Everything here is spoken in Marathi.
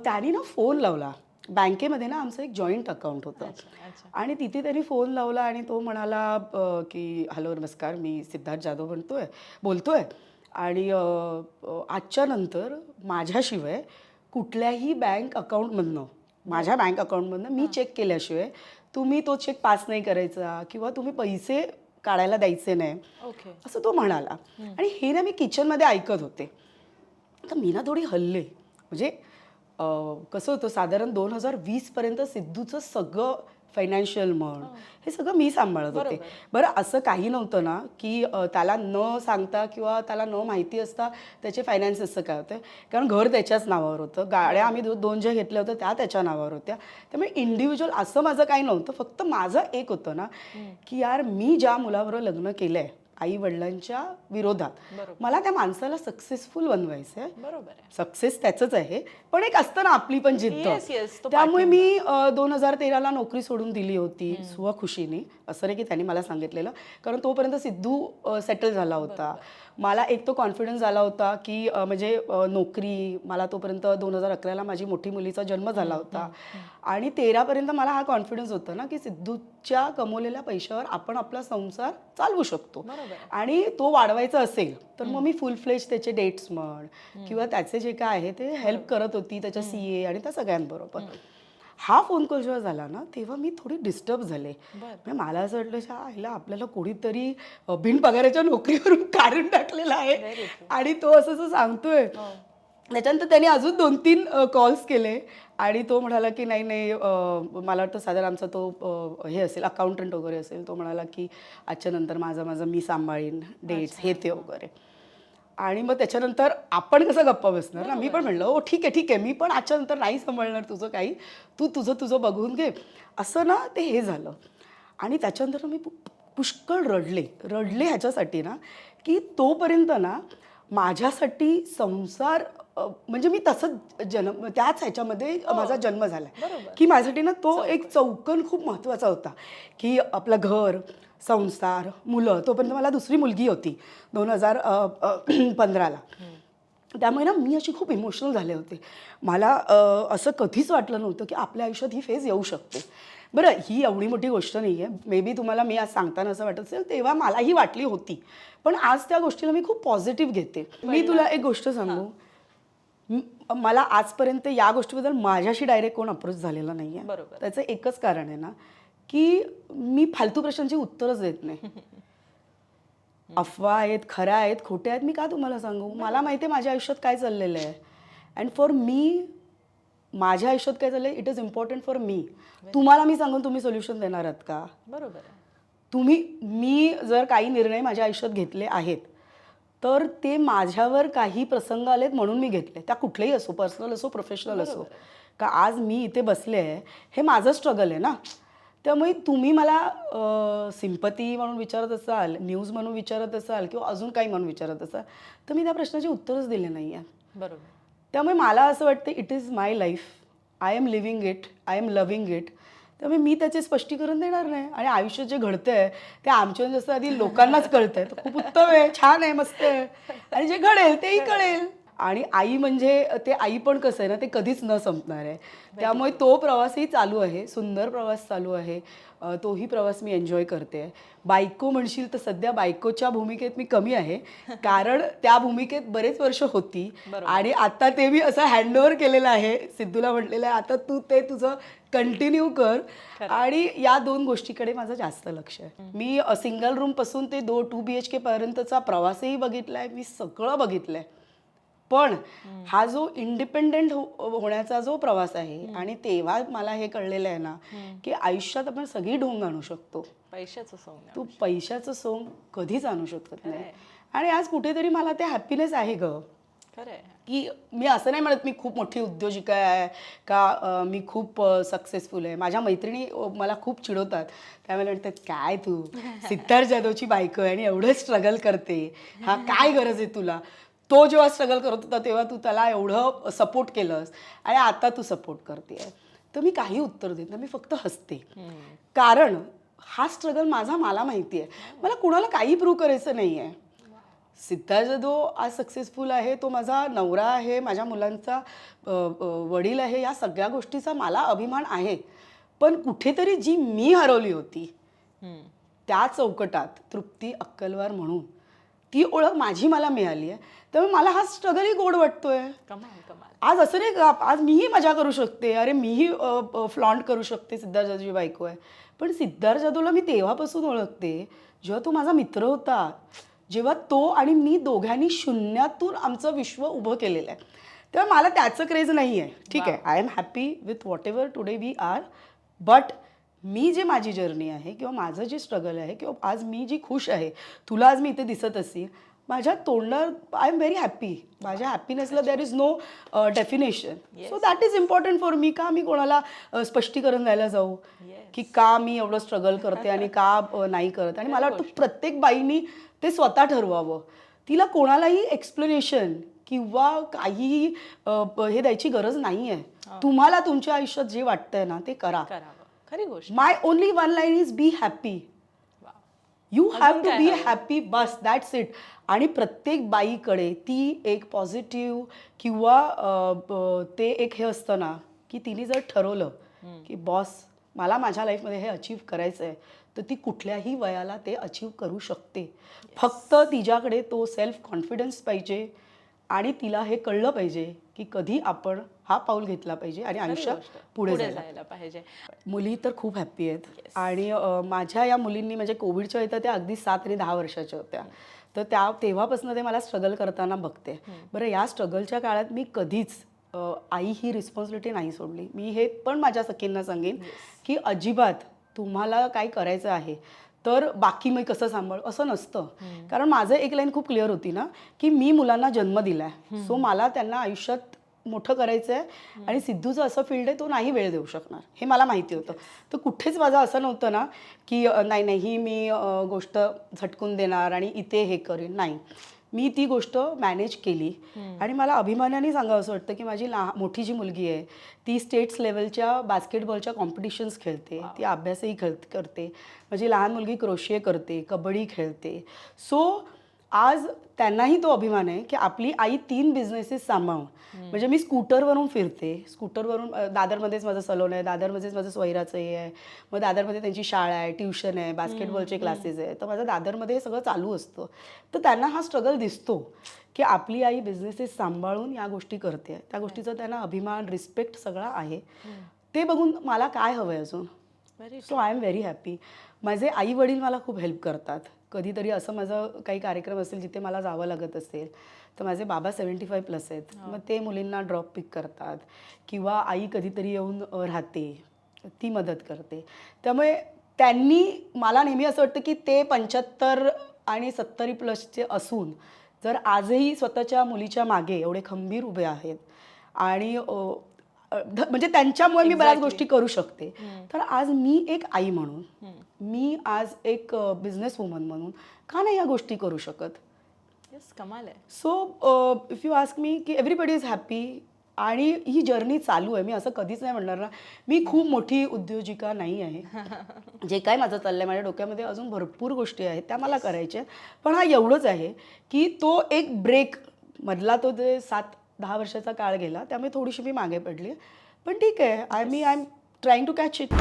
त्यांनी ना फोन लावला. बँकेमध्ये ना आमचं एक जॉईंट अकाउंट होतं. आणि तिथे त्यांनी फोन लावला आणि तो म्हणाला की हॅलो नमस्कार, मी सिद्धार्थ जाधव बोलतोय आणि आजच्या नंतर माझ्याशिवाय कुठल्याही बँक अकाउंटमधनं, माझ्या बँक अकाउंटमधनं मी चेक केल्याशिवाय तुम्ही तो चेक पास नाही करायचा किंवा तुम्ही पैसे काढायला द्यायचे नाही, असं तो म्हणाला. आणि हे ना मी किचनमध्ये ऐकत होते. तर मी ना थोडी हल्ले, म्हणजे कसं होतं, साधारण 2020 पर्यंत सिद्धूचं सगळं फायनान्शियल म्हण हे सगळं मी सांभाळत होते. बरं, असं काही नव्हतं ना की त्याला न सांगता किंवा त्याला न माहिती असता त्याचे फायनान्सेसचं काय होतं, कारण घर त्याच्याच नावावर होतं, गाड्या आम्ही दोन ज्या घेतल्या होत्या त्या त्याच्या नावावर होत्या. त्यामुळे इंडिव्हिज्युअल असं माझं काही नव्हतं. फक्त माझं एक होतं ना की यार, मी ज्या मुलाबरोबर लग्न केलं आहे आई वडिलांच्या विरोधात, मला त्या माणसाला सक्सेसफुल बनवायचं आहे. सक्सेस त्याचंच आहे, पण एक असतं ना आपली पण जिद्द. त्यामुळे मी 2013ला नोकरी सोडून दिली होती स्वखुशीने. असं नाही की त्यांनी मला सांगितलेलं, कारण तोपर्यंत सिद्धू सेटल झाला होता. मला एक तो कॉन्फिडन्स आला होता की म्हणजे नोकरी, मला तोपर्यंत 2011ला माझी मोठी मुलीचा जन्म झाला होता आणि 13पर्यंत मला हा कॉन्फिडन्स होता ना की सिद्धूच्या कमवलेल्या पैशावर आपण आपला संसार चालवू शकतो. आणि तो वाढवायचा असेल तर मग मी फुल फ्लेज त्याचे डेट्स म्हण किंवा त्याचे जे काय आहे ते हेल्प करत होती, त्याच्या CA आणि त्या सगळ्यांबरोबर. हा फोन कॉल जेव्हा झाला ना तेव्हा मी थोडी डिस्टर्ब झाले. म्हणजे मला असं वाटलं आईला आपल्याला कोणीतरी बिनपगाराच्या नोकरीवरून काढून टाकलेला आहे आणि तो असं असं सांगतोय. त्याच्यानंतर त्याने अजून 2-3 कॉल्स केले आणि तो म्हणाला की नाही नाही, मला वाटतं साधारण आमचा तो हे असेल अकाउंटंट वगैरे असेल. तो म्हणाला की आजच्या नंतर माझं मी सांभाळीन डेट्स हे ते वगैरे. आणि मग त्याच्यानंतर आपण कसं गप्पा बसणार ना. मी पण म्हणलं हो ठीक आहे, मी पण आजच्या नंतर नाही सांभाळणार तुझं काही, तू तुझं बघून घे, असं ना ते हे झालं. आणि त्याच्यानंतर मी पुष्कळ रडले ह्याच्यासाठी ना की तोपर्यंत ना माझ्यासाठी संसार, म्हणजे मी तसंच त्याच ह्याच्यामध्ये माझा जन्म झाला की माझ्यासाठी ना तो एक चौकन खूप महत्त्वाचा होता की आपलं घर, संसार, मुलं. तोपर्यंत मला दुसरी मुलगी होती 2015ला. त्यामुळे ना मी अशी खूप इमोशनल झाले होते. मला असं कधीच वाटलं नव्हतं की आपल्या आयुष्यात ही फेज येऊ शकते. बरं, ही एवढी मोठी गोष्ट नाही आहे. मे बी तुम्हाला मी आज सांगताना असं वाटत असेल, तेव्हा मलाही वाटली होती. पण आज त्या गोष्टीला मी खूप पॉझिटिव्ह घेते. मी तुला एक गोष्ट सांगू, मला आजपर्यंत या गोष्टीबद्दल माझ्याशी डायरेक्ट कोण अप्रोच झालेला नाही आहे. त्याचं एकच कारण आहे ना की मी फालतू प्रश्नांची उत्तरच देत नाही. अफवा आहेत, खऱ्या आहेत, खोट्या आहेत, मी का तुम्हाला सांगू. मला माहिती आहे माझ्या आयुष्यात काय चाललेलं आहे. अँड फॉर मी, माझ्या आयुष्यात काय चाललंय, इट इज इम्पॉर्टंट फॉर मी. तुम्हाला मी सांगून तुम्ही सोल्युशन देणार आहात का? मी जर काही निर्णय माझ्या आयुष्यात घेतले आहेत तर ते माझ्यावर काही प्रसंग आलेत म्हणून मी घेतले. त्या कुठलेही असो, पर्सनल असो, प्रोफेशनल असो. का आज मी इथे बसले आहे हे माझं स्ट्रगल आहे ना. त्यामुळे तुम्ही मला सिम्पती म्हणून विचारत असाल, न्यूज म्हणून विचारत असाल किंवा अजून काही म्हणून विचारत असाल तर मी त्या प्रश्नाची उत्तरच दिले नाही आहे. त्यामुळे मला असं वाटतं it is my life, I am living it, I am loving it. त्यामुळे मी त्याचे स्पष्टीकरण देणार नाही. आणि आयुष्यात जे घडतं आहे ते आमच्या जसं आधी लोकांनाच कळतं आहे, तर खूप उत्तम आहे, छान आहे, मस्त आहे. आणि जे घडेल तेही कळेल. आणि आई म्हणजे ते आई पण कसं आहे ना, ते कधीच न संपणार आहे. त्यामुळे तो प्रवासही चालू आहे, सुंदर प्रवास चालू आहे. तोही प्रवास मी एन्जॉय करते. बायको म्हणशील तर सध्या बायकोच्या भूमिकेत मी कमी आहे, कारण त्या भूमिकेत बरेच वर्ष होती. आणि आता ते मी असं हँडओव्हर केलेलं आहे. सिद्धूला म्हटलेलं आहे आता तू ते तुझं कंटिन्यू कर. आणि या 2 गोष्टीकडे माझं जास्त लक्ष आहे. मी सिंगल रूम पासून ते 2 BHK पर्यंतचा प्रवासही बघितलाय, मी सगळं बघितलंय. पण हा जो इंडिपेंडेंट होण्याचा जो प्रवास आहे, आणि तेव्हा मला हे कळलेलं आहे ना की आयुष्यात आपण सगळी ढोंग आणू शकतो, तू पैशाचं सोंग कधीच आणू शकत नाही. आणि आज कुठेतरी मला ते हॅपीनेस आहे ग, की मी असं नाही म्हणत मी खूप मोठी उद्योजिका आहे का मी खूप सक्सेसफुल आहे. माझ्या मैत्रिणी मला खूप चिडवतात. त्यावेळेला म्हणतात काय तू सिद्धार्थ जाधवची बायको आहे आणि एवढं स्ट्रगल करते, हा काय गरज आहे तुला. तो जेव्हा स्ट्रगल करत होता तेव्हा तू त्याला एवढं सपोर्ट केलंस आणि आता तू सपोर्ट करते. तर मी काही उत्तर देत नाही, मी फक्त हसते. कारण हा स्ट्रगल मला माहिती आहे. मला कुणाला काही प्रूव्ह करायचं नाही आहे. सिद्धार्थ जाधव आज सक्सेसफुल आहे, तो माझा नवरा आहे, माझ्या मुलांचा वडील आहे, या सगळ्या गोष्टीचा मला अभिमान आहे. पण कुठेतरी जी मी हरवली होती त्या चौकटात तृप्ती अक्कलवार म्हणून ती ओळख माझी मला मिळाली आहे. त्यामुळे मला हा स्ट्रगलही गोड वाटतोय. आज असं नाही का, आज मीही मजा करू शकते, अरे मीही फ्लॉन्ट करू शकते, सिद्धार्थ जाधवची बायको आहे. पण सिद्धार्थ जाधवला मी तेव्हापासून ओळखते जेव्हा तो माझा मित्र होता, जेव्हा तो आणि मी दोघांनी शून्यातून आमचं विश्व उभं केलेलं आहे. तेव्हा मला त्याचं क्रेज नाही आहे. ठीक आहे, I am happy with whatever today we are, but मी जे माझी जर्नी आहे किंवा माझं जे स्ट्रगल आहे किंवा आज मी जी खुश आहे, तुला आज मी इथे दिसत असेल, माझ्या तोंडावर आय एम व्हेरी हॅपी. माझ्या हॅपीनेसला there is no definition. So that is important for me. का मी कोणाला स्पष्टीकरण द्यायला जाऊ की का मी एवढं स्ट्रगल करते आणि का नाही करत. आणि मला वाटतं प्रत्येक बाईनी ते स्वतः ठरवावं. तिला कोणालाही एक्सप्लेनेशन किंवा काहीही हे द्यायची गरज नाही आहे. तुम्हाला तुमच्या आयुष्यात जे वाटतंय ना ते करा. खरी गोष्ट. My only one line is be happy. You have to be happy, बस, दॅट्स इट. आणि प्रत्येक बाईकडे ती एक पॉझिटिव्ह किंवा ते एक हे असतं ना की तिने जर ठरवलं की बॉस मला माझ्या लाईफमध्ये हे अचीव करायचं आहे, तर ती कुठल्याही वयाला ते अचीव करू शकते. फक्त तिच्याकडे तो सेल्फ कॉन्फिडन्स पाहिजे आणि तिला हे कळलं पाहिजे की कधी आपण हा पाऊल घेतला पाहिजे आणि आयुष्यात पुढे जायला पाहिजे. मुली तर खूप हॅप्पी आहेत. आणि माझ्या या मुलींनी म्हणजे कोविडच्या वेळी त्या अगदी 7 आणि 10 वर्षाच्या होत्या. तर तेव्हापासून ते मला स्ट्रगल करताना बघते. बरं, या स्ट्रगलच्या काळात मी कधीच आई ही रिस्पॉन्सिबिलिटी नाही सोडली. मी हे पण माझ्या सखींना सांगेन की अजिबात तुम्हाला काय करायचं आहे तर बाकी मी कसं सांभाळू असं नसतं. कारण माझं एक लाईन खूप क्लिअर होती ना की मी मुलांना जन्म दिलाय, सो मला त्यांना आयुष्यात मोठं करायचं आहे. आणि सिद्धूचं असं फील्ड आहे तो नाही वेळ देऊ शकणार हे मला माहिती होतं. तर कुठेच माझं असं नव्हतं ना की नाही ही मी गोष्ट झटकून देणार आणि इथे हे करेन. नाही, मी ती गोष्ट मॅनेज केली. आणि मला अभिमानाने सांगावं असं वाटतं की माझी मोठी जी मुलगी आहे ती स्टेट्स लेवलच्या बास्केटबॉलच्या कॉम्पिटिशन्स खेळते, ती अभ्यासही करते. माझी लहान मुलगी क्रोशिये करते, कबड्डी खेळते. सो आज त्यांनाही तो अभिमान आहे की आपली आई 3 बिझनेसेस सांभाळून, म्हणजे मी स्कूटरवरून फिरते, स्कूटरवरून दादरमध्येच माझं सलोन आहे, दादरमध्येच माझं सोयराचं हे आहे, मग दादरमध्ये त्यांची शाळा आहे, ट्युशन आहे, बास्केटबॉलचे क्लासेस आहे. तर माझं दादरमध्ये हे सगळं चालू असतं. तर त्यांना हा स्ट्रगल दिसतो की आपली आई बिझनेसेस सांभाळून या गोष्टी करते. त्या गोष्टीचा त्यांना अभिमान, रिस्पेक्ट सगळा आहे. ते बघून मला काय हवं आहे अजून. So I am very happy. माझे आई वडील मला खूप हेल्प करतात. कधीतरी असं माझं काही कार्यक्रम असेल जिथे मला जावं लागत असेल तर माझे बाबा 75+ आहेत, मग ते मुलींना ड्रॉप पिक करतात किंवा आई कधीतरी येऊन राहते, ती मदत करते. त्यामुळे त्यांनी मला नेहमी असं वाटतं की ते 75 आणि 70+ असून जर आजही स्वतःच्या मुलीच्या मागे एवढे खंबीर उभे आहेत आणि म्हणजे त्यांच्यामुळे मी बऱ्याच गोष्टी करू शकते. तर आज मी एक आई म्हणून, मी आज एक बिझनेस वुमन म्हणून का नाही या गोष्टी करू शकत. कमाल आहे. So if you ask me की एव्हरीबडी इज हॅपी आणि ही जर्नी चालू आहे. मी असं कधीच नाही म्हणणार ना मी खूप मोठी उद्योजिका नाही आहे. जे काय माझं चाललं आहे माझ्या डोक्यामध्ये अजून भरपूर गोष्टी आहेत त्या मला करायच्या. पण हा एवढंच आहे की तो एक ब्रेक मधला तो जे 7-10 वर्षाचा काळ गेला त्यामुळे थोडीशी मी मागे पडली. पण ठीक आहे, I am trying to catch it.